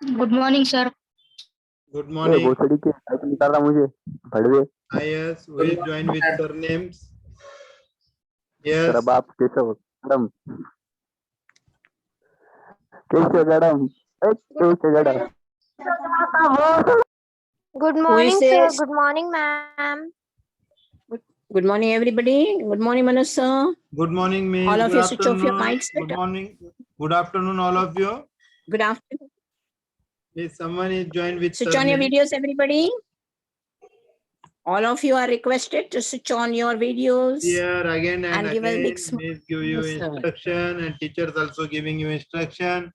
Good morning sir. Good ये morning. भोसड़ी के टाइप निकाल रहा मुझे भड़वे। Yes, we join with surnames. तेरा Yes, बाप Keshav गड़म Keshav गड़म Keshav गड़म। Good Who is morning, sir. this? Good morning, ma'am. Good morning, everybody. Good morning, Manoj sir. good morning, Miss. All of Good you switch off your afternoon. mics. Good morning. Good afternoon, all of you. Good afternoon. If someone is joined with Switch on your surname. videos, everybody. All of you are requested to switch on your videos. Here again and And give a again, big smile. Miss give you Yes, sir. instruction and teachers also giving you instruction.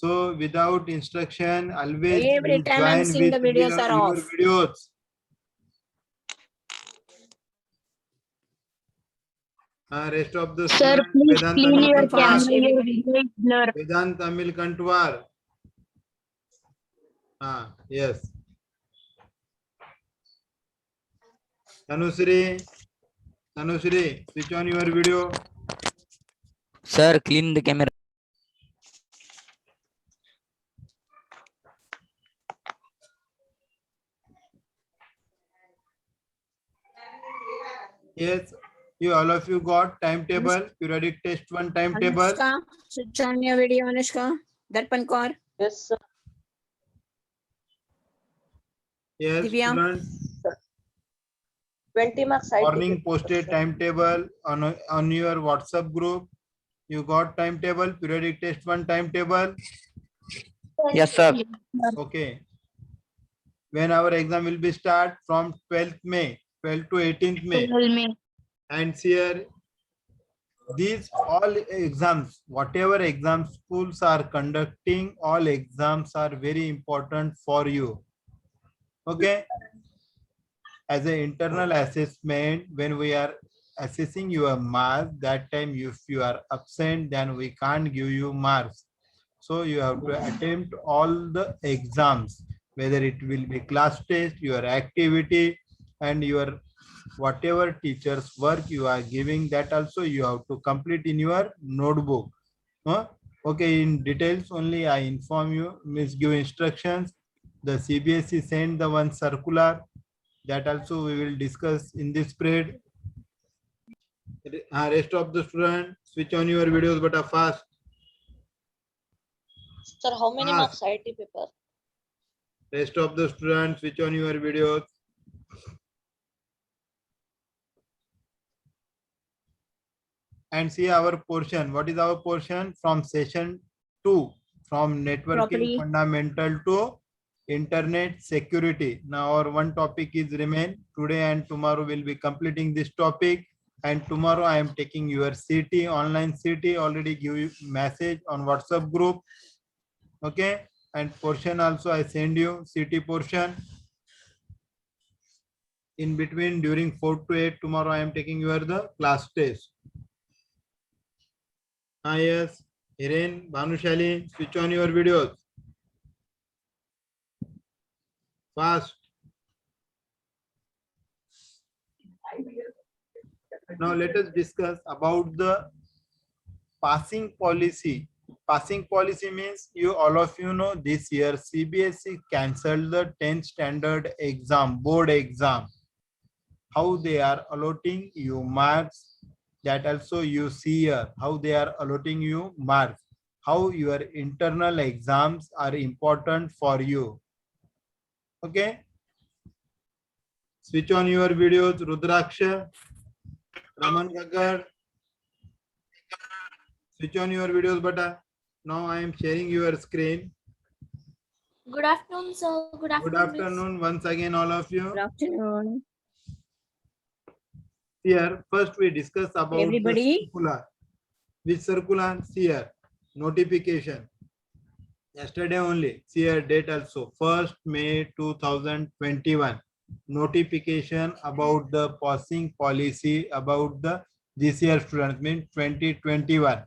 So without instruction, always Every you time I'm join seeing with the videos are your off. videos. Rest of the Sir, students, please Vedant clean Tamil your Kantwar. camera. Your video is blur. Vedant Tamil Kantwar. Yes. Tanusri, switch on your video. Sir, clean the camera. Yes, you all of you got timetable, periodic test 1 timetable. Anushka, switch on your video, Anushka. Darpan Kaur. Yes, sir. Yes, Divya. students, 20 marks IT morning paper, posted sir. timetable on your WhatsApp group. You got timetable, periodic test 1 timetable. Yes, sir. Okay. When our exam will be start from 12th May, 12th to 18th May. And here, these all exams, whatever exams schools are conducting, all exams are very important for you. Okay. As an internal assessment, when we are assessing your marks, that time if you are absent, then we can't give you marks. So you have to attempt all the exams, whether it will be class test, your activity, and your whatever teacher's work you are giving, that also you have to complete in your notebook. Okay, in details only I inform you, means give instructions. The CBSE sent the one circular, that also we will discuss in this period. Rest of the student, switch on your videos, but fast. Sir, how many marks IT paper? Rest of the students, switch on your videos. And see our portion. What is our portion? From session 2, from networking Property. fundamental to internet security. Now our one topic is remain. Today and tomorrow will be completing this topic. And tomorrow I am taking your CT, online CT, already give you message on WhatsApp group. Okay. And portion also I send you CT portion. In between, during 4 to 8, tomorrow I am taking your the class test. Yes, Hiren, Bhanushali, switch on your videos. Fast. Now let us discuss about the passing policy. Passing policy means you all of you know this year CBSE cancelled the 10th standard exam, board exam. How they are allotting you marks, that also you see here, how they are allotting you marks, how your internal exams are important for you. Okay. Switch on your videos, Rudraksha, Raman Gagar. Switch on your videos, beta. Now I am sharing your screen. Good afternoon, sir. Good afternoon. Good afternoon once again, all of you. Good afternoon. Here, first we discuss about Everybody. the circular. Which circular? See here, notification. Yesterday only, see here date also, 1st May 2021. Notification about the passing policy about the this year students, mean 2021.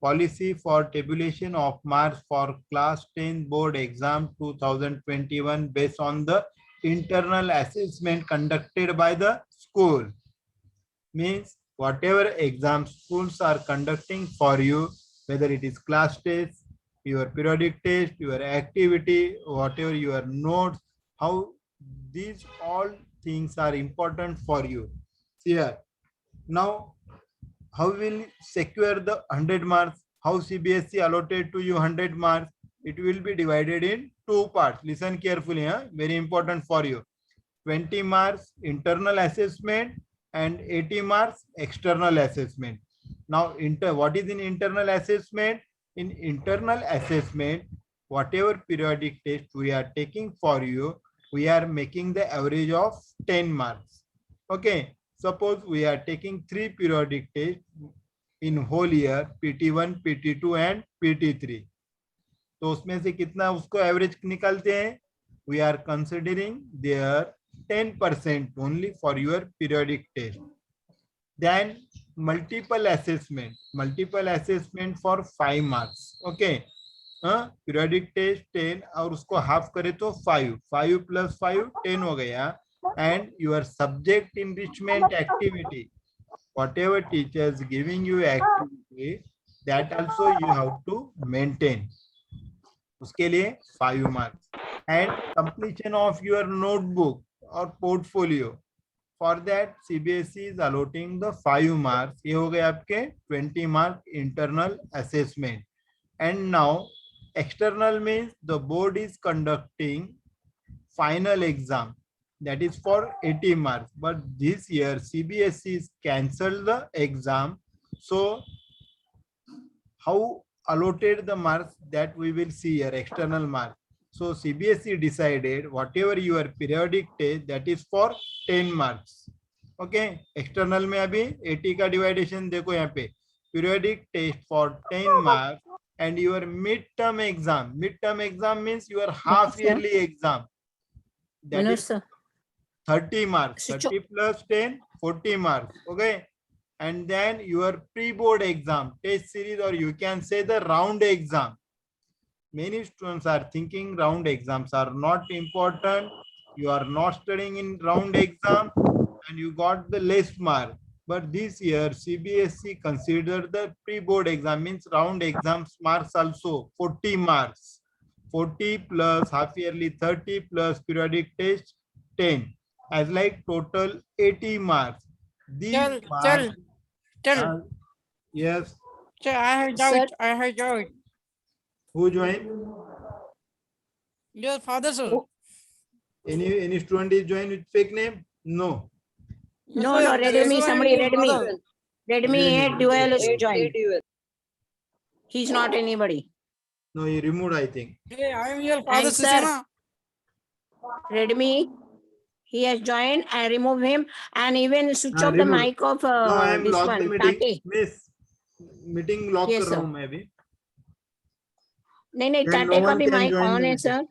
Policy for tabulation of marks for class 10 board exam 2021 based on the internal assessment conducted by the school. Means whatever exam schools are conducting for you, whether it is class test, your periodic test, your activity, whatever your notes, how these all things are important for you. Here, now, how will secure the 100 marks? How CBSE allotted to you 100 marks? It will be divided in two parts. Listen carefully, huh? Very important for you. 20 marks internal assessment and 80 marks external assessment. Now, what is in internal assessment? In internal assessment, whatever periodic test we are taking for you, we are making the average of 10 marks. Okay. Suppose we are taking 3 periodic tests in whole year, PT1, PT2 and PT3. तो उसमें से कितना उसको average निकालते हैं? We are considering their 10% only for your periodic test. Then multiple assessment for 5 marks. Okay. Periodic test 10 और उसको half करे तो 5 plus 5 10 हो गया. And your subject enrichment activity, whatever teachers giving you activity, that also you have to maintain. उसके लिए 5 marks. And completion of your notebook or portfolio, for that CBSE is allotting the 5 marks. ये हो गए आपके 20 mark internal assessment. And now external means the board is conducting final exam. That is for 80 marks. But this year CBSE is cancelled the exam. So how allotted the marks, that we will see here, external marks. So CBSE decided whatever your periodic test, that is for 10 marks. Okay. External में अभी 80 का dividation देखो यहाँ पे. Periodic test for 10 marks and your midterm exam. Midterm exam means your half yearly exam. That Manoj is sir. 30 marks, 30 plus 10, 40 marks. Okay. And then your pre-board exam, test series, or you can say the round exam. Many students are thinking round exams are not important. You are not studying in round exam and you got the less mark. But this year CBSE considered the pre-board exam, means round exams marks also 40 marks. 40 plus half yearly 30 plus periodic test 10. As like total 80 marks. These marks, yes. Sir, I have doubt. I have doubt. Who joined? Your father, sir. Any student is joined with fake name? No. No, Redmi, somebody Redmi. Redmi 8 dual is joined. He's not anybody. No, he removed, I think. Hey, I am your father, And sir, Susana. Redmi, he has joined. I remove him and even switch off the remove. mic of No, I am this locked one, the meeting. Tati. Miss, meeting lock Yes, कर sir. रहा हूँ मैं अभी. नहीं Then टाटे no का one भी can mike join on the है meeting. सर.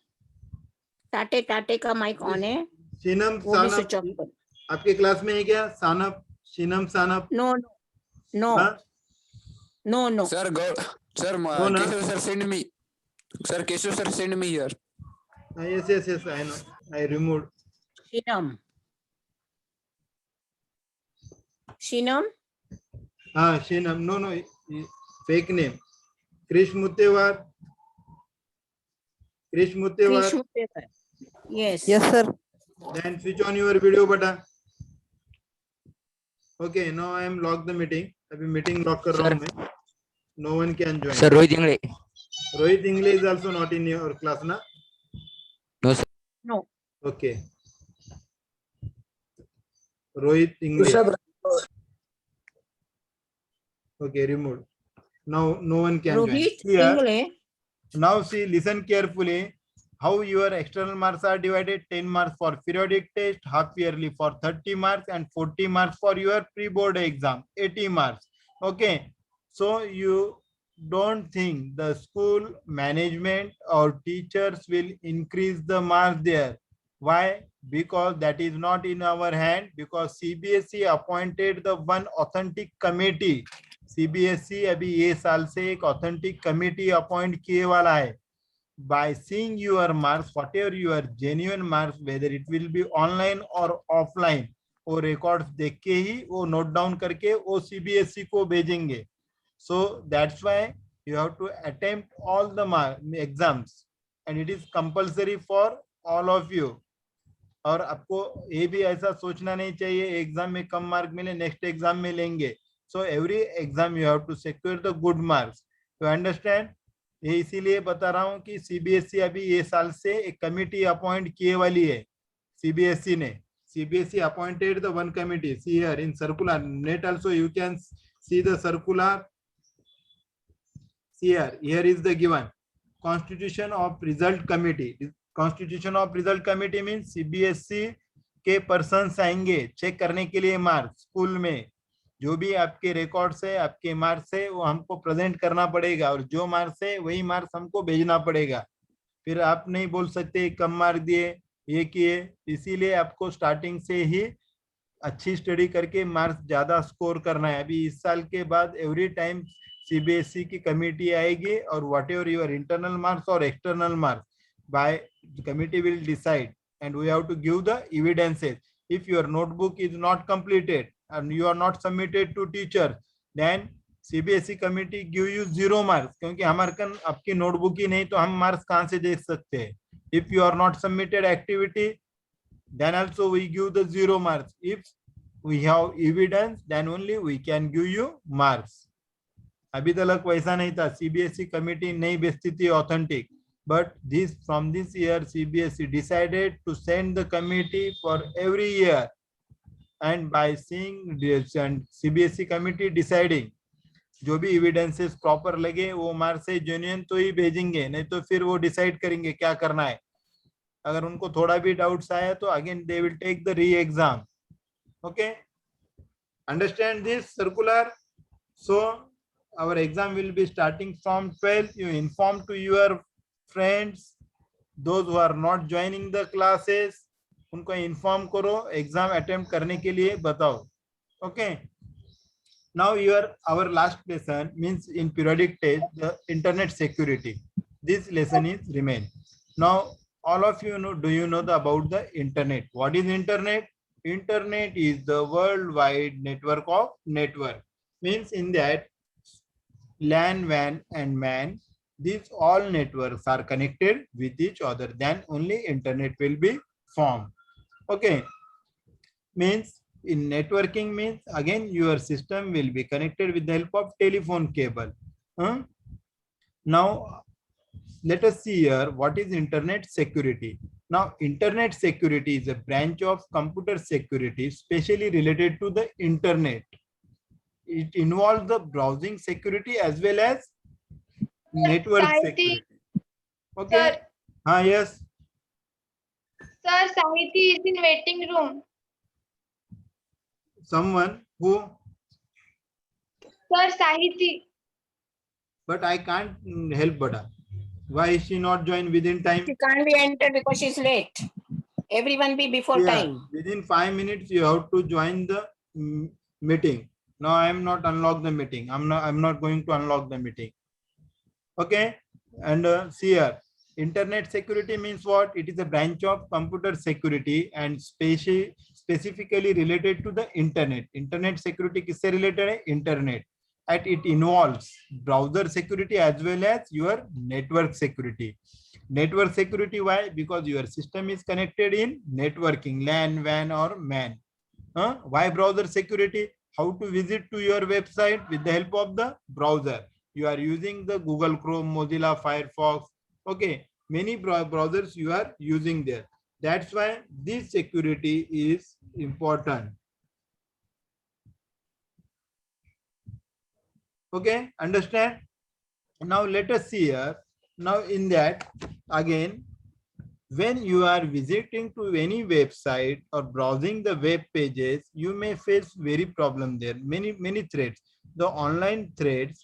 टाटे का माइक ऑन है. शीनम वो भी सानप स्विच ऑफ कर. आपके क्लास में है क्या? सानप, शीनम सानप. No. हाँ? No. Sir, go. Sir, No, no. Keshav sir, send me. Sir, Keshav sir, send me here. Yes, I know. I removed. Shinam. Shinam. No. Fake name. Krish Mutewar. Yes. Yes, sir. Then switch on your video button. Okay, now I am lock the meeting. अभी meeting lock कर रहा हूँ मैं. No one can join. Sir, Rohit Ingle. Rohit Ingle is also not in your class, na? No, sir. No. Okay. Rohit Ingle. Okay, removed. Now no one can Rohit join. Here, Ingle. now see, listen carefully. How your external marks are divided: 10 marks for periodic test, half yearly for 30 marks, and 40 marks for your pre-board exam, 80 marks. Okay. So you don't think the school management or teachers will increase the marks there. Why? Because that is not in our hand, because CBSE appointed the one authentic committee. CBSE अभी ये साल से एक authentic committee appoint किए वाला है. By seeing your marks, whatever your genuine marks, whether it will be online or offline, वो records देख के ही वो note down करके वो CBSE को भेजेंगे. So that's why you have to attempt all the exams and it is compulsory for all of you. और आपको ये भी ऐसा सोचना नहीं चाहिए एग्जाम में कम मार्क मिले नेक्स्ट एग्जाम में लेंगे. So every exam you have to secure the good marks. You understand. ये इसीलिए बता रहा हूँ कि सीबीएसई अभी ये साल से एक कमिटी अपॉइंट किए वाली है. सीबीएसई ने appointed the one committee. See here in circular net also you can see the circular. See here is the given constitution of result committee. Constitution of result committee means CBSE के persons आएंगे check करने के लिए marks. School में जो भी आपके records है आपके मार्क्स है वो हमको प्रेजेंट करना पड़ेगा और जो मार्क्स है वही मार्क्स हमको भेजना पड़ेगा. फिर आप नहीं बोल सकते कम मार्क दिए ये किए. इसीलिए आपको स्टार्टिंग से ही अच्छी स्टडी करके मार्क्स ज्यादा स्कोर करना है. अभी इस साल के बाद एवरी टाइम सीबीएसई की कमिटी आएगी और whatever your internal marks और external marks by the committee will decide and we have to give the evidences. If your notebook is not completed and you are not submitted to teacher, then CBSE committee give you 0 marks. क्योंकि हमारे कन आपकी notebook ही नहीं तो हम marks कहाँ से देख सकते हैं. If you are not submitted activity, then also we give the 0 marks. If we have evidence, then only we can give you marks. अभी तक वैसा नहीं था. CBSE committee नहीं भेजती थी authentic. But from this year CBSE decided to send the committee for every year, and by seeing this and CBSE committee deciding जो भी evidences proper लगे वो मार्क्स से genuine तो ही भेजेंगे, नहीं तो फिर वो decide करेंगे क्या करना है. अगर उनको थोड़ा भी doubts आया तो again they will take the re-exam. Okay, understand this circular. So our exam will be starting from 12th. You inform to your friends, those who are not joining the classes, उनको inform करो exam attempt करने के लिए बताओ. Okay. Now our last lesson means in periodic test the internet security. This lesson is remain. Now all of you know, do you know about the internet? What is internet? Internet is the worldwide network of network. Means in that LAN, WAN and MAN, these all networks are connected with each other, then only internet will be formed. Okay, means in networking means again your system will be connected with the help of telephone cable. Now let us see here what is internet security. Now internet security is a branch of computer security specially related to the internet. It involves the browsing security as well as network security. Okay. Sir. Yes. Sir, Sahiti is in waiting room. Someone who, Sir, Sahiti. but I can't help Bada. Why is she not joined within time? She can't be entered because she's late. Everyone be before time. Within 5 minutes you have to join the meeting. No, I am not unlock the meeting. I'm not going to unlock the meeting. Okay, and see here, internet security means what? It is a branch of computer security and specifically related to the internet. Internet security किससे related है? Internet. And it involves browser security as well as your network security. Network security, why? Because your system is connected in networking, LAN, WAN or MAN. Why browser security? How to visit to your website with the help of the browser. You are using the Google Chrome, Mozilla, Firefox. Okay, many browsers you are using there. That's why this security is important. Okay, understand? Now let us see here. Now in that, again, when you are visiting to any website or browsing the web pages, you may face very problem there. Many threats. The online threats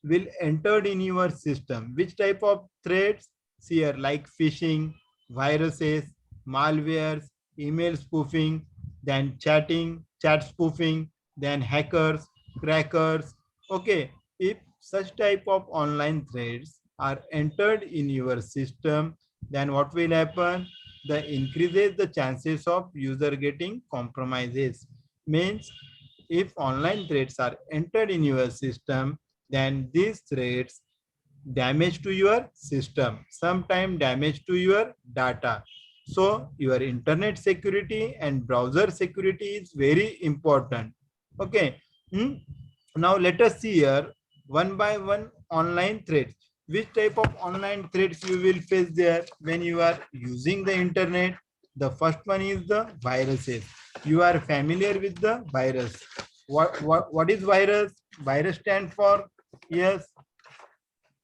will entered in your system. Which type of threats? See here, like phishing, viruses, malwares, email spoofing, then chat spoofing, then hackers, crackers. Okay, if such type of online threats are entered in your system, then what will happen? The increases the chances of user getting compromises. Means if online threats are entered in your system, then these threats damage to your system, sometimes damage to your data. So your internet security and browser security is very important. Okay. Now let us see here one by one online threats. Which type of online threats you will face there when you are using the internet? The first one is the viruses. You are familiar with the virus. What is virus? Virus stand for, yes,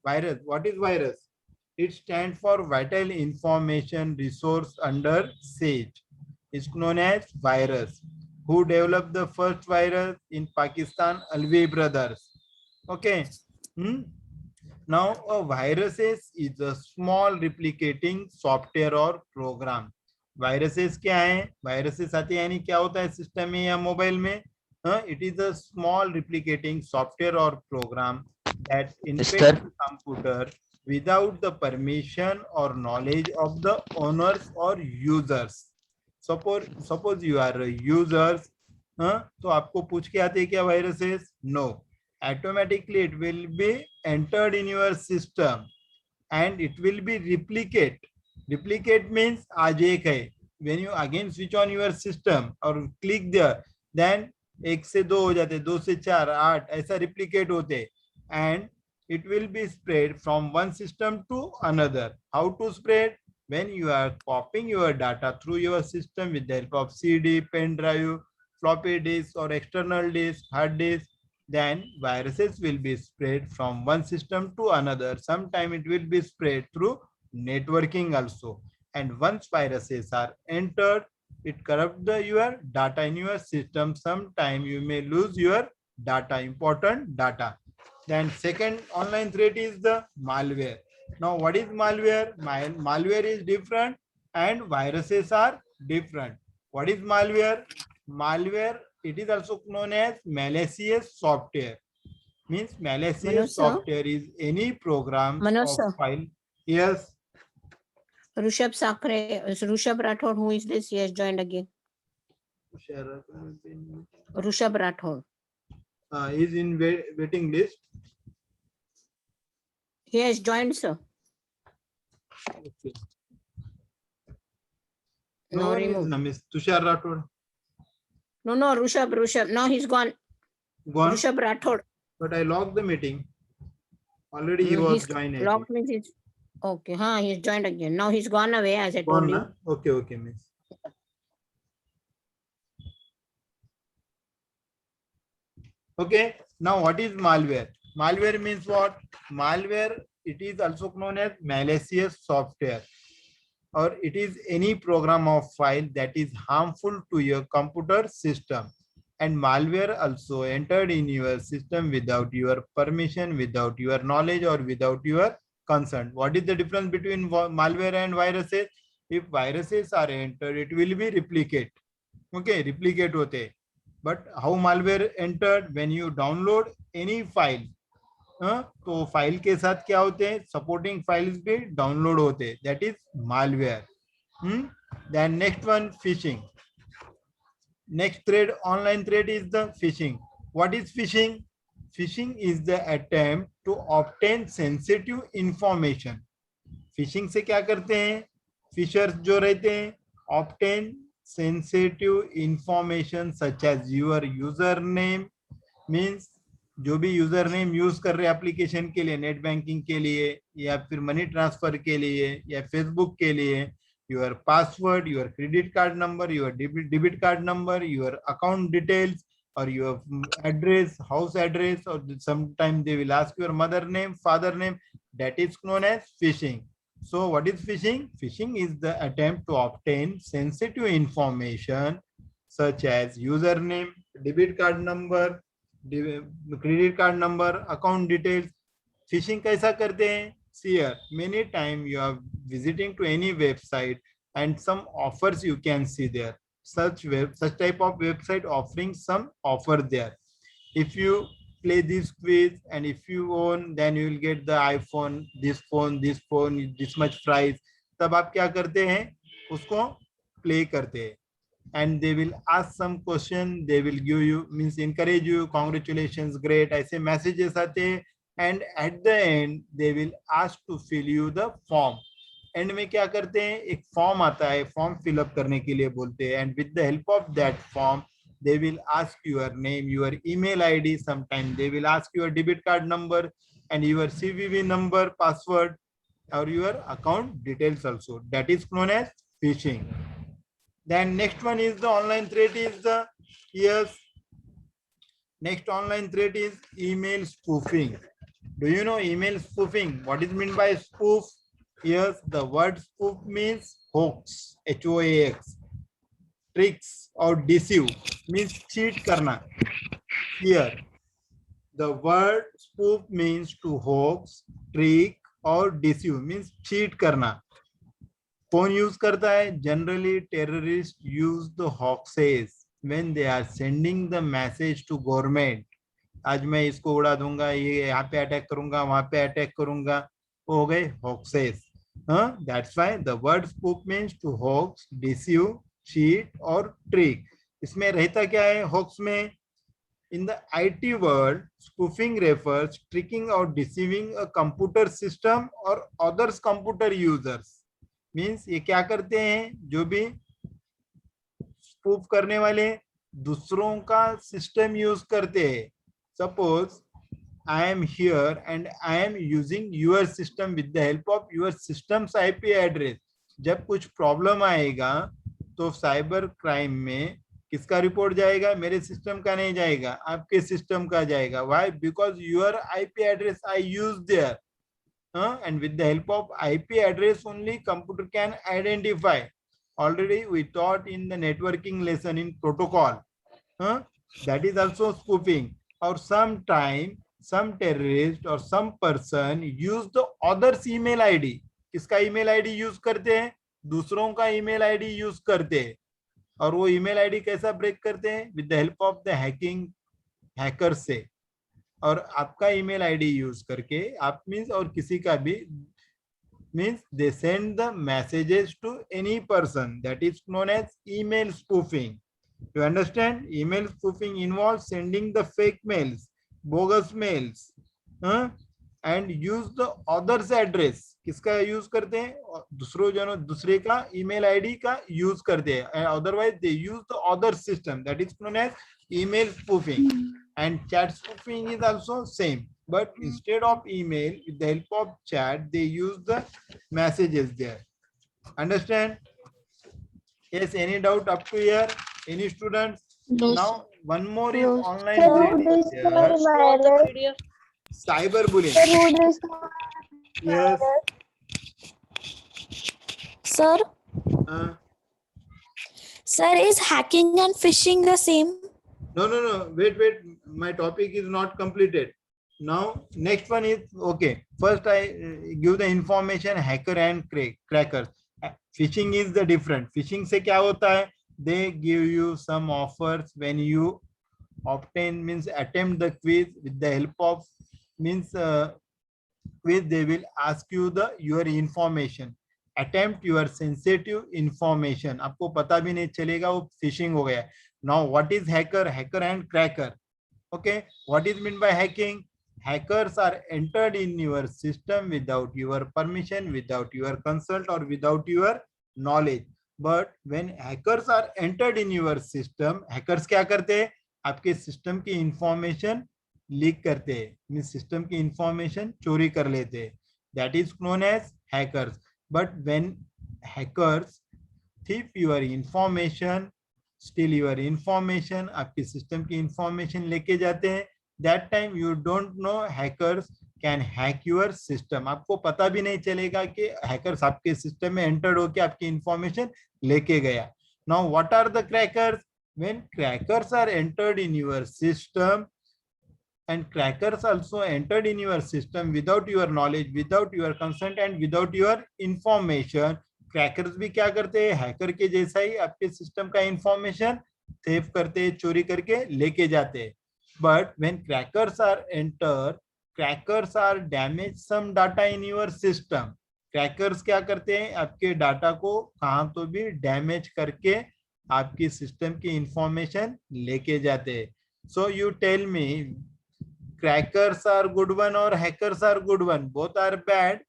virus. What is virus? It stands for vital information resource under siege. It's known as virus. Who developed the first virus in Pakistan? Alvi brothers. Okay. Now a viruses is a small replicating software or program. Viruses क्या है? Viruses आते हैं यानी क्या होता है system में या मोबाइल में? It is a small replicating software or program that infects the computer without the permission or knowledge of the owners or users. Suppose you are a users, तो आपको पूछ के आते हैं क्या viruses? No. Automatically it will be entered in your system and it will be replicate. Replicate means आज एक है. When you again switch on your system or click there, then 1 से 2 हो जाते, 2 से 4, 8 ऐसा replicate होते, and it will be spread from one system to another. How to spread? When you are copying your data through your system with the help of CD, pen drive, floppy disk or external disk, hard disk, then viruses will be spread from one system to another. Sometime it will be spread through networking also. And once viruses are entered, it corrupt your data in your system. Sometime you may lose your data, important data. Then second online threat is the malware. Now what is malware? Malware is different and viruses are different. What is malware? Malware, it is also known as malicious software. Means malicious software is any program or file. Yes. Rushabh Sakre, Rushabh Rathod, who is this? He has joined again. Rushabh Rathod. Is in waiting list. He has joined, sir. Okay. No, remove. Miss Tushar Rathod. No, Rushabh. No, he's gone. Gone. Rushabh Rathod. But I logged the meeting. Already he was joined. Logged means it's okay. He's joined again. Now he's gone away, as I told you. Okay, miss. Okay. Now what is malware? Malware means what? Malware, it is also known as malicious software, or it is any program or file that is harmful to your computer system. And malware also entered in your system without your permission, without your knowledge, or without your consent. What is the difference between malware and viruses? If viruses are entered, it will be replicate. Okay, replicate hote. But how malware entered? When you download any file, तो file के साथ क्या होते हैं? Supporting files भी download होते हैं. That is malware. Then next one, phishing. Next threat, online threat is the phishing. What is phishing? Phishing is the attempt to obtain sensitive information. Phishing से क्या करते हैं फिशर्स जो रहते हैं? Obtain sensitive information such as your user name. Means जो भी user name use कर रहे हैं एप्लीकेशन के लिए, नेट बैंकिंग के लिए, या फिर मनी ट्रांसफर के लिए, या फेसबुक के लिए, your password, your credit card number, your debit card number, your account details, और योर एड्रेस, हाउस एड्रेस, और sometime they will ask your mother name, father name. That is known as phishing. So what is phishing? Phishing is the attempt to obtain sensitive information such as username, debit card number, credit card number, account details. Phishing कैसा करते हैं? See here, many time you are visiting to any website and some offers you can see there. Such type of website offering some offer there. If you play this quiz and if you own, then you will get the iPhone, this phone, this much price. तब आप क्या करते हैं? उसको play करते हैं. And they will ask some question, they will give you, means encourage you, congratulations, great, ऐसे messages आते हैं. and at the end they will ask to fill you the form. And में क्या करते हैं, एक फॉर्म आता है, फॉर्म फिलअप करने के लिए बोलते हैं, and with the help of that form they will ask your name, your email ID, sometime they will ask your debit card number and your CVV number, password, or your account details also. That is known as phishing. Then next one is the online threat is the, yes, next online threat is email spoofing. Do you know email spoofing? What is meant by spoof? Yes, the word spoof means hoax, H-O-A-X. Tricks or deceive means cheat karna. Here the word spoof means to hoax, trick or deceive means cheat karna. कौन use करता है? Generally terrorists use the hoaxes when they are sending the message to government. आज मैं इसको उड़ा दूंगा, ये यहाँ पे अटैक करूंगा, वहां पे अटैक करूंगा, हो गए hoaxes. That's why the word spoof means to hoax, deceive, cheat और trick. इसमें रहता क्या है hoax में? In the IT world, spoofing refers tricking or deceiving a computer system or others computer users. Means ये क्या करते हैं, जो भी spoof करने वाले दूसरों का सिस्टम यूज करते हैं. Suppose I am here and I am using your system with the help of your system's IP address. जब कुछ प्रॉब्लम आएगा तो साइबर क्राइम में किसका रिपोर्ट जाएगा? मेरे सिस्टम का नहीं जाएगा, आपके सिस्टम का जाएगा. Why? Because your IP address I use there, and with the help of IP address only computer can identify. Already we taught in the networking lesson in protocol. That is also spoofing. Or sometime some terrorist or some person use the other's email ID. किसका email ID use करते हैं? दूसरों का email ID use करते हैं. और वो email ID कैसा ब्रेक करते हैं? With the help of the hacker से. और आपका ईमेल आईडी यूज करके आप मींस और किसी का भी means they send the messages to any person. That is known as email spoofing. You understand? Email spoofing involve sending the fake mails, bogus mails, and use the others address. किसका use करते हैं? दूसरे का email ID का use करते हैं. Otherwise they use the other system. That is known as email spoofing. And chat spoofing is also same, but instead of email, with the help of chat, they use the messages there. Understand? Yes, any doubt up to here? Any students? No, Now one more is No, online threat is there. Cyberbullying. Yes. Sir, Uh, sir, is hacking and phishing the same? no. Wait. My topic is not completed. Now next one is okay. First I give the information hacker and crackers. Phishing is the different. Phishing से क्या होता है? They give you some offers when you obtain means attempt the quiz with the help of means quiz. They will ask you the your information. Attempt your sensitive information. आपको पता भी नहीं चलेगा, वो phishing हो गया. Now what is hacker and cracker? Okay, what is meant by hacking? Hackers are entered in your system without your permission, without your consent or without your knowledge. But when hackers are entered in your system, hackers क्या करते हैं? आपके system की information leak करते हैं, means system की information चोरी कर लेते हैं. That is known as hackers. But when hackers thief your information, steal your information, आपके सिस्टम की इंफॉर्मेशन लेके जाते हैं, that time you don't know hackers can hack your system. आपको पता भी नहीं चलेगा कि hackers आपके सिस्टम में एंटर्ड होके आपकी इंफॉर्मेशन लेके गया. Now what are the crackers? When crackers are entered in your system and crackers also entered in your system without your knowledge, without your consent and without your information, crackers भी क्या करते हैं? Hacker के जैसा ही आपके system का information save करते हैं, चोरी करके लेके जाते हैं. But when crackers are enter, crackers are damage some data in your system. Crackers क्या करते हैं? आपके डाटा को कहाँ तो भी डैमेज करके आपकी सिस्टम की इंफॉर्मेशन लेके जाते हैं. So you tell me crackers are good one or hackers are good one? Both are bad,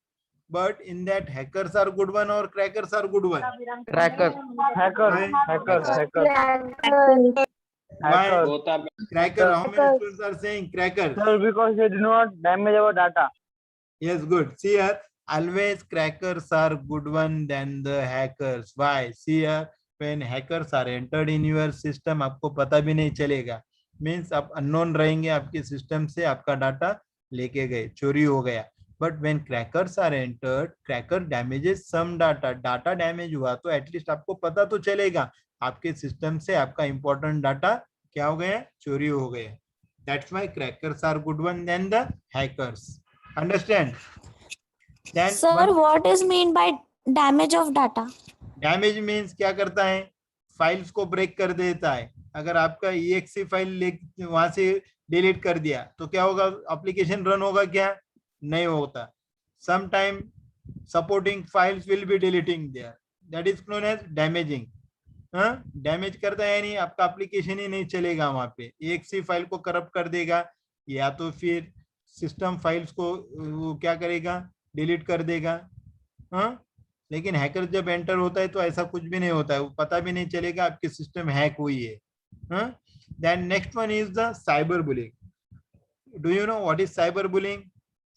but in that hackers are good one or crackers are good one? Crackers. Why? Why? Cracker. How many students are saying crackers? Because they do not damage our data. Yes, good. See here, always crackers are good one than the hackers. Why? See here, when hackers are entered in your system, आपको पता भी नहीं चलेगा. Means आप unknown रहेंगे आपके system से, आपका डाटा लेके गए, चोरी हो गया. But when crackers are entered, cracker damages some data. Data damage हुआ तो at least आपको पता तो चलेगा आपके system से आपका important data क्या हो गया, चोरी हो गया. That's why crackers are good one than the hackers. Understand? Then Sir, what is mean by damage of data? Damage means क्या करता है, फाइल्स को ब्रेक कर देता है. अगर आपका exe फाइल वहां से डिलीट कर दिया तो क्या होगा, एप्लीकेशन रन होगा क्या, नहीं होता. Some time supporting files will be deleting there, that is known as damaging. Damage करता है यानी आपका एप्लीकेशन ही नहीं चलेगा वहां पे, exe फाइल को करप्ट कर देगा, या तो फिर सिस्टम फाइल्स को वो क्या करेगा, डिलीट कर देगा. लेकिन हैकर जब एंटर होता है तो ऐसा कुछ भी नहीं होता है, वो पता भी नहीं चलेगा आपकी सिस्टम हैक हुई है. Then next one is the cyber bullying. Do you know what is cyber bullying?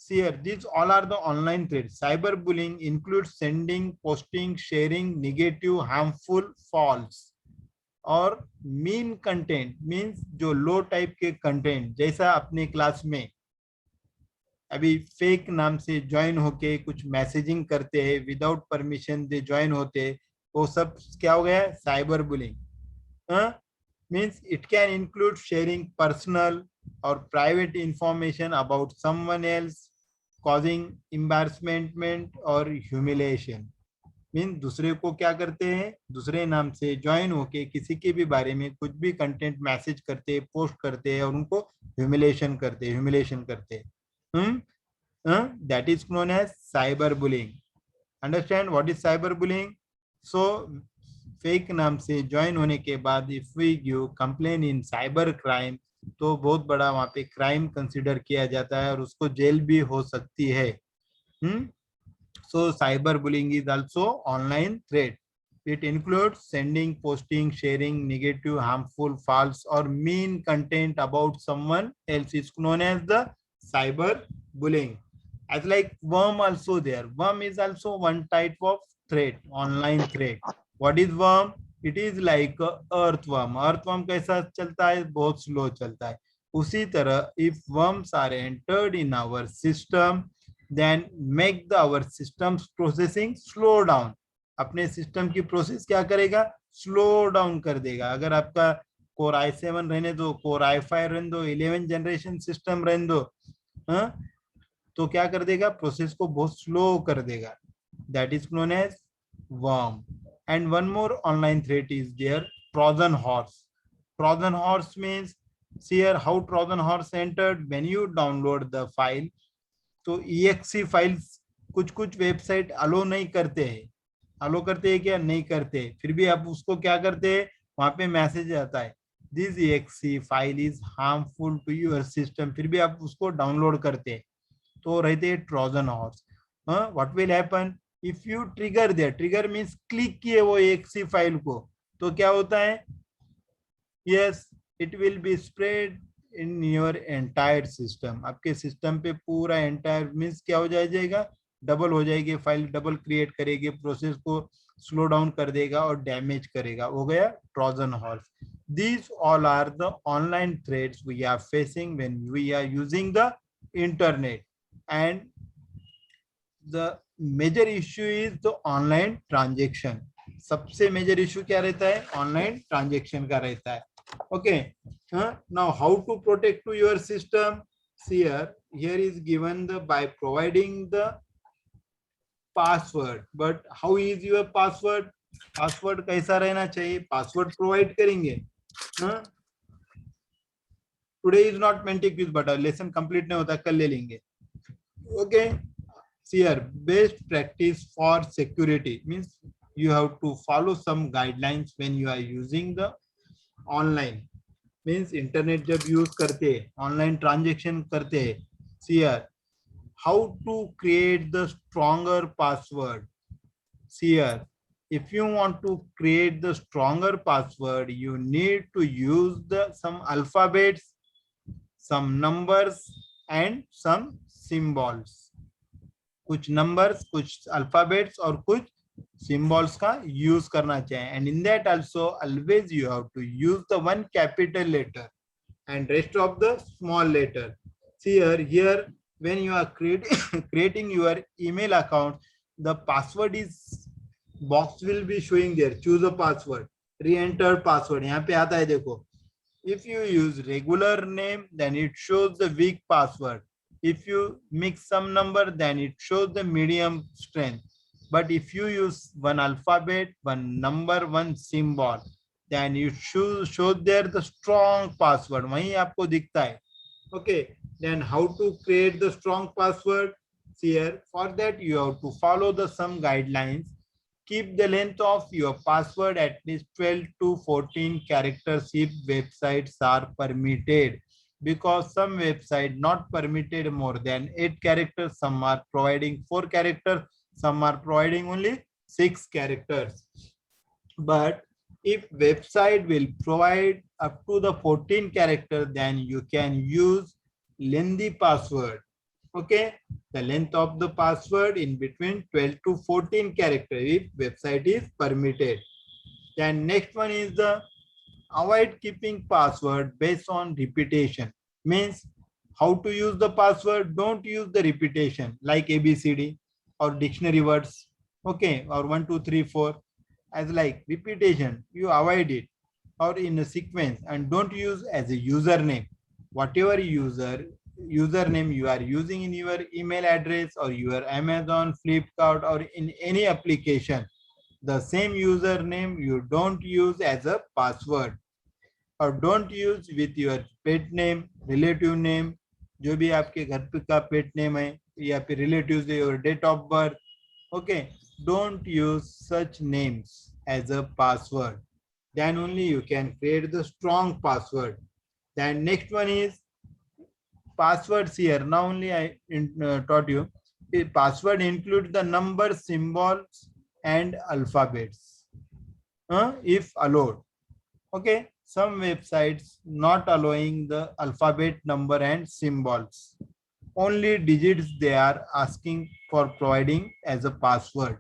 See here, these all are the online threats. Cyber bullying includes sending, posting, sharing negative, harmful, false और mean content. Means जो low type के content, जैसा अपने class में अभी fake नाम से join होके कुछ मैसेजिंग करते हैं, विदाउट परमिशन दे ज्वाइन होते, वो सब क्या हो गया, cyber bullying. Means it can include sharing personal और private information about someone else, causing embarrassment और ह्यूमिलिएशन. मीन दूसरे को क्या करते हैं, दूसरे नाम से ज्वाइन होके किसी के भी बारे में कुछ भी कंटेंट मैसेज करते, पोस्ट करते हैं और उनको ह्यूमिलिएशन करते. That is known as cyberbullying. Understand what is cyberbullying? So fake नाम से ज्वाइन होने के बाद if we give complaint in cyber crime तो बहुत बड़ा वहां पे क्राइम कंसिडर किया जाता है और उसको जेल भी हो सकती है. So cyberbullying is also online threat. It includes sending, posting, sharing negative, harmful, false or mean content about someone else. Is known as the cyberbullying. As like worm also there. Worm is also one type of threat, online threat. What is worm? It is like earthworm. Earthworm कैसा चलता है, बहुत slow चलता है. उसी तरह if worms are entered in our system, then make the our systems processing slow down. अपने system की प्रोसेस क्या करेगा, स्लो डाउन कर देगा. अगर आपका कोर i7 रहने दो, कोर i5 रहने दो, 11 जनरेशन सिस्टम रहने दो, तो क्या कर देगा, प्रोसेस को बहुत स्लो कर देगा. That is known as worm. And one more online threat is there, Trojan horse. Trojan horse means see how Trojan horse entered when you download the file. तो exe फाइल्स कुछ website अलो नहीं करते हैं. अलो करते हैं क्या, नहीं करते. फिर भी आप उसको क्या करते हैं, वहां पे मैसेज आता है this exe file is harmful to your system, फिर भी आप उसको डाउनलोड करते हैं, तो रहते हैं Trojan horse. What will happen if you trigger there, trigger means click किए वो exe फाइल को, तो क्या होता है, yes it will be spread in your entire system. आपके सिस्टम पे पूरा एंटायर मीन्स क्या हो जाएगा, डबल हो जाएगी फाइल, डबल क्रिएट करेगी, प्रोसेस को स्लो डाउन कर देगा और डैमेज करेगा. हो गया Trojan horse. These all are the online threats we are facing when we are using the internet, and the major issue is the online transaction. सबसे major issue क्या रहता है, ऑनलाइन ट्रांजेक्शन का रहता है. Okay, now how to protect to your system? See here is given the by providing the password. But how is your password? Password कैसा रहना चाहिए, पासवर्ड प्रोवाइड करेंगे. Today is not meant quiz but lesson complete नहीं होता, कल ले लेंगे. Okay, see here best practice for security means you have to follow some guidelines when you are using the online. Means internet जब use करते हैं, online transaction करते हैं, see here how to create the stronger password. See here, if you want to create the stronger password, you need to use some alphabets, some numbers and some symbols. कुछ numbers, कुछ alphabets और कुछ symbols का use करना चाहिए. And in that also always you have to use the one capital letter and rest of the small letter. See here when you are creating your email account, the password is box will be showing there. Choose a password, re-enter password. यहाँ पे आता है देखो. If you use regular name, then it shows the weak password. If you mix some number, then it shows the medium strength. But if you use one alphabet, one number, one symbol, then you show there the strong password. वहीं आपको दिखता है. Okay, then how to create the strong password? See here, for that you have to follow the some guidelines. Keep the length of your password at least 12 to 14 characters if websites are permitted, because some website not permitted more than 8 characters, some are providing 4 characters, some are providing only 6 characters. But if website will provide up to the 14 character, then you can use lengthy password. Okay, the length of the password in between 12 to 14 character if website is permitted. Then next one is the avoid keeping password based on repetition. Means how to use the password, don't use the repetition like ABCD or dictionary words. Okay, or 1 2 3 4 as like repetition, you avoid it, or in a sequence, and don't use as a username. Whatever username you are using in your email address or your Amazon, Flipkart or in any application, the same username you don't use as a password, or don't use with your pet name, relative name, जो भी आपके घर पे का pet name है या फिर relatives your date of birth. Okay, don't use such names as a password. Then only you can create the strong password. Then next one is passwords. Here now only I taught you. Password includes the numbers, symbols and alphabets if allowed. Okay, some websites not allowing the alphabet, number and symbols, only digits they are asking for providing as a password.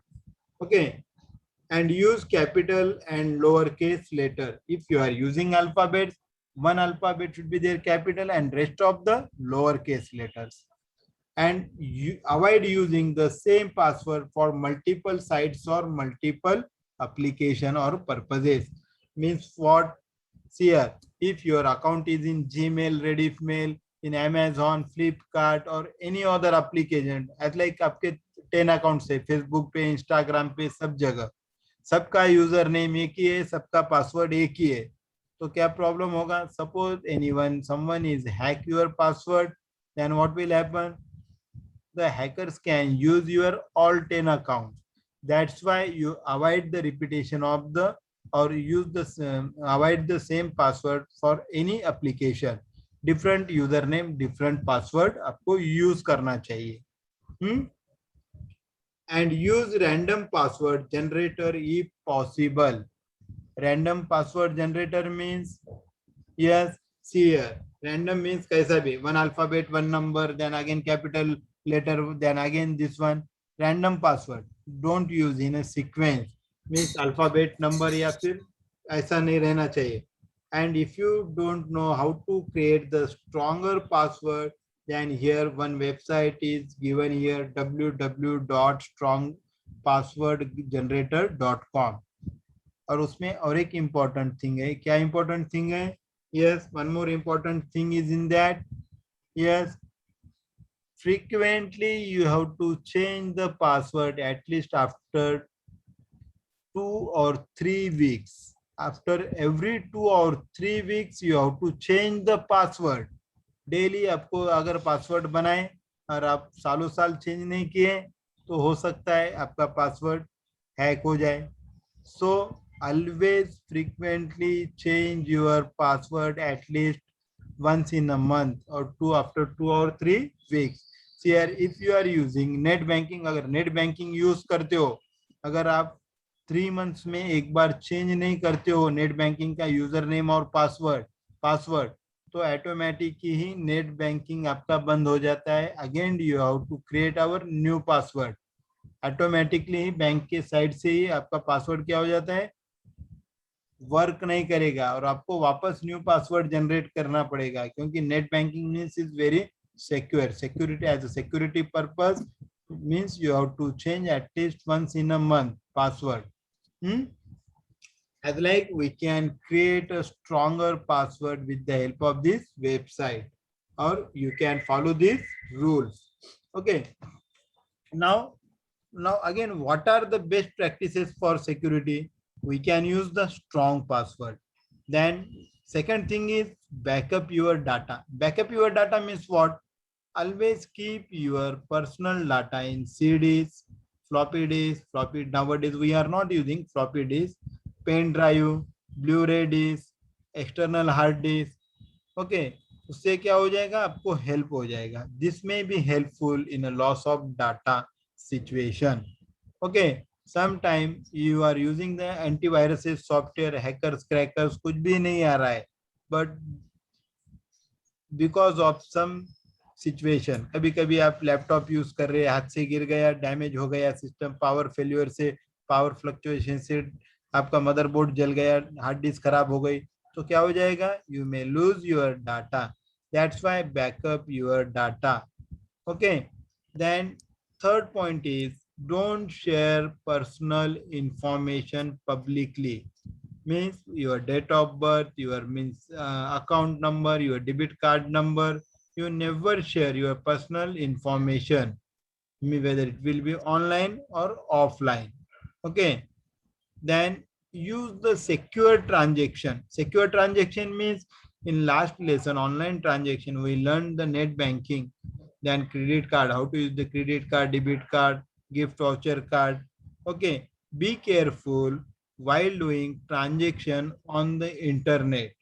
Okay, and use capital and lowercase letter. If you are using alphabets, one alphabet should be their capital and rest of the lowercase letters. And you avoid using the same password for multiple sites or multiple application or purposes. Means what? See here, if your account is in Gmail, Rediffmail, in Amazon, Flipkart or any other application, as like आपके 10 accounts है, Facebook पे, Instagram पे, सब जगह, सबका user name एक ही है, सबका पासवर्ड एक ही है, तो क्या प्रॉब्लम होगा? Suppose someone is hack your password, then what will happen? The hackers can use your all 10 accounts. That's why you avoid the repetition of the or use the avoid the same password for any application. Different username, different password आपको use करना चाहिए. And use random password generator if possible. Random password generator means, yes, see here, random means kaisa bhi, one alphabet, one number, then again capital letter, then again this one. Random password don't use in a sequence, means alphabet, number या फिर ऐसा नहीं रहना चाहिए. And if you don't know how to create the stronger password, then here one website is given here, www.strongpasswordgenerator.com. और उसमें और एक important thing है. क्या important thing है? Yes, one more important thing is in that. Yes, frequently you have to change the password at least after 2 or 3 weeks. After every 2 or 3 weeks, you have to change the password. Daily आपको अगर password बनाए और आप सालों साल change नहीं किए तो हो सकता है आपका पासवर्ड हैक हो जाए. So always frequently change your password at least once in a month or two after 2 or 3 weeks. So here if you are using net banking, अगर net banking use करते हो, अगर आप 3 months में एक बार change नहीं करते हो नेट बैंकिंग का यूजर नेम और पासवर्ड तो ऑटोमेटिक ही नेट बैंकिंग आपका बंद हो जाता है. Again you have to create our new password. Automatically bank के साइड से ही आपका पासवर्ड क्या हो जाता है, वर्क नहीं करेगा और आपको वापस न्यू पासवर्ड जनरेट करना पड़ेगा, क्योंकि net banking means is very secure. Security as a security purpose means you have to change at least once in a month password. As like we can create a stronger password with the help of this website, or you can follow these rules. Okay, now again, what are the best practices for security? We can use the strong password. Then second thing is backup your data. Backup your data means what? Always keep your personal data in CDs, floppy disks. Nowadays we are not using floppy disks, pen drive, Blu-ray disc, external hard disk. Okay, उससे क्या हो जाएगा, आपको help हो जाएगा. This may be helpful in a loss of data situation. Okay, sometimes you are using the antiviruses software, hackers, crackers, कुछ भी नहीं आ रहा है, but because of some situation, कभी कभी आप लैपटॉप यूज कर रहे हैं, हाथ से गिर गया, डैमेज हो गया सिस्टम, पावर फेल्यूर से, पावर फ्लक्चुएशन से आपका मदरबोर्ड जल गया, हार्ड डिस्क खराब हो गई, तो क्या हो जाएगा, you may lose your data. That's why backup your data. Okay, then third point is don't share personal information publicly. Means your date of birth, your means account number, your debit card number. You never share your personal information, whether it will be online or offline. Okay, then use the secure transaction. Secure transaction means in last lesson online transaction we learned the net banking, then credit card, how to use the credit card, debit card, gift voucher card. Okay, be careful while doing transaction on the internet.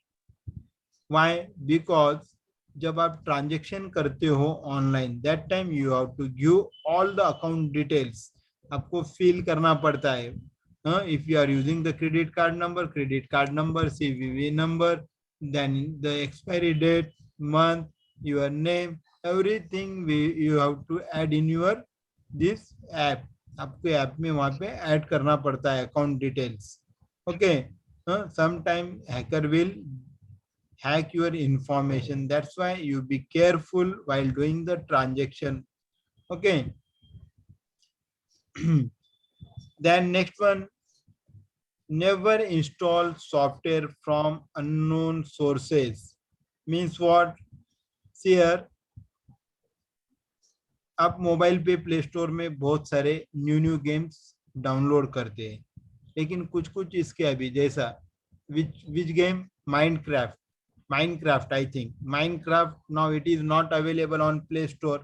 Why? Because जब आप transaction करते हो online, that time you have to give all the account details. आपको fill करना पड़ता है. If you are using the credit card number, CVV number, then the expiry date, month, your name, everything you have to add in your this app. आपको app में वहां पे add करना पड़ता है account details. Okay, sometime hacker will hack your information. That's why you be careful while doing the transaction. Okay. Then next one, never install software from unknown sources. Means what? See here, आप mobile पे play store में बहुत सारे new games download करते हैं, लेकिन कुछ इसके अभी जैसा which game, Minecraft, I think. Minecraft now it is not available on Play Store.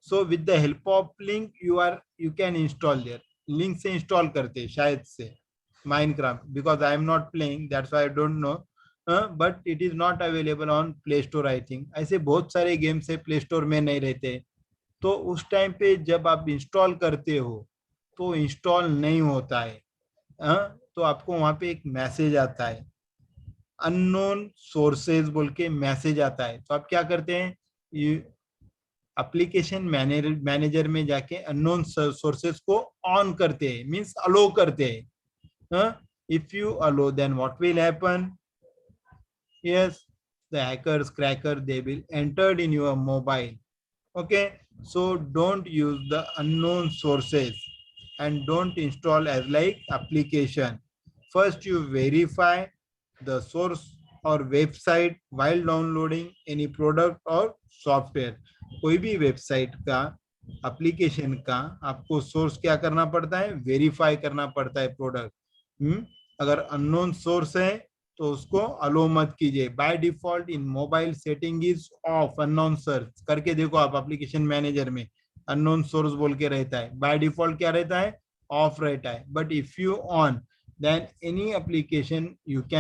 So with the help of link you can install there. Link से install करते हैं शायद से Minecraft, because I am not playing, that's why I don't know. But it is not available on Play Store, I think. ऐसे बहुत सारे games है Play Store में नहीं रहते, तो उस टाइम पे जब आप इंस्टॉल करते हो तो इंस्टॉल नहीं होता है. तो आपको वहां पे एक मैसेज आता है, अननोन सोर्सेज बोल के मैसेज आता है. तो आप क्या करते हैं, एप्लीकेशन मैनेजर में जाके अननोन सोर्सेज को ऑन करते हैं, मींस अलो करते हैं. If you allow, then what will happen, yes, the hackers, cracker, they will entered in your mobile. Okay, so don't use the unknown sources and don't install as like application. First you verify the source or website while downloading any product or software. कोई भी website का, application का आपको source क्या करना पड़ता है, verify करना पड़ता है प्रोडक्ट. अगर अननोन सोर्स है तो उसको अलो मत कीजिए. By default in mobile setting is of unknown source. करके देखो आप एप्लीकेशन मैनेजर में अननोन सोर्स बोल के रहता है, बाय डिफॉल्ट क्या रहता है, ऑफ रहता है. But if you on, then any application you can